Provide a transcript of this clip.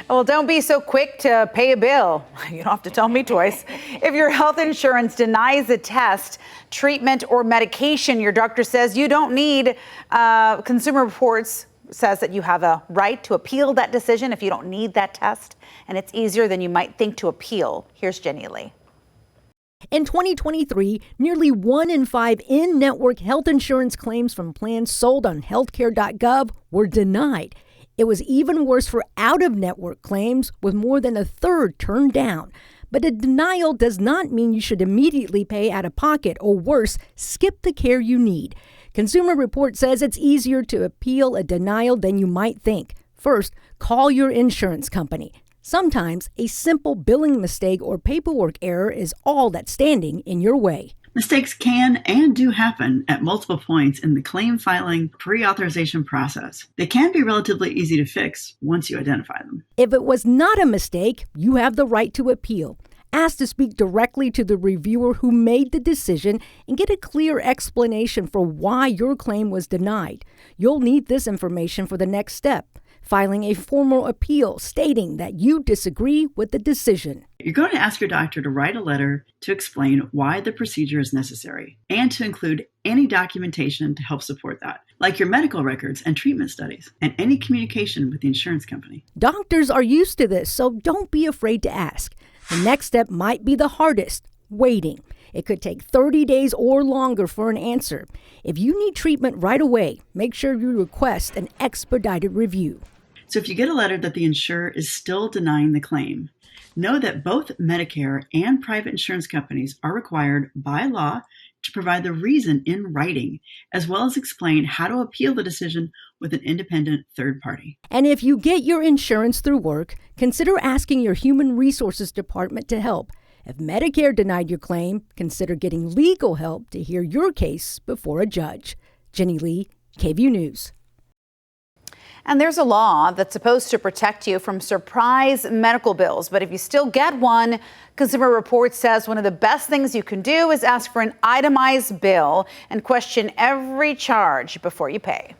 Well, don't be so quick to pay a bill. You don't have to tell me twice. If your health insurance denies a test, treatment, or medication your doctor says you don't need, Consumer Reports says that you have a right to appeal that decision if you don't need that test. And it's easier than you might think to appeal. Here's Jenny Lee. In 2023, nearly 1 in 5 in-network health insurance claims from plans sold on healthcare.gov were denied. It was even worse for out-of-network claims, with more than a third turned down. But a denial does not mean you should immediately pay out of pocket, or worse, skip the care you need. Consumer Report says it's easier to appeal a denial than you might think. First, call your insurance company. Sometimes a simple billing mistake or paperwork error is all that's standing in your way. Mistakes can and do happen at multiple points in the claim filing pre-authorization process. They can be relatively easy to fix once you identify them. If it was not a mistake, you have the right to appeal. Ask to speak directly to the reviewer who made the decision and get a clear explanation for why your claim was denied. You'll need this information for the next step, filing a formal appeal stating that you disagree with the decision. You're going to ask your doctor to write a letter to explain why the procedure is necessary and to include any documentation to help support that, like your medical records and treatment studies, and any communication with the insurance company. Doctors are used to this, so don't be afraid to ask. The next step might be the hardest, waiting. It could take 30 days or longer for an answer. If you need treatment right away, make sure you request an expedited review. So if you get a letter that the insurer is still denying the claim, know that both Medicare and private insurance companies are required by law to provide the reason in writing, as well as explain how to appeal the decision with an independent third party. And if you get your insurance through work, consider asking your Human Resources Department to help. If Medicare denied your claim, consider getting legal help to hear your case before a judge. Jenny Lee, KVUE News. And there's a law that's supposed to protect you from surprise medical bills. But if you still get one, Consumer Reports says one of the best things you can do is ask for an itemized bill and question every charge before you pay.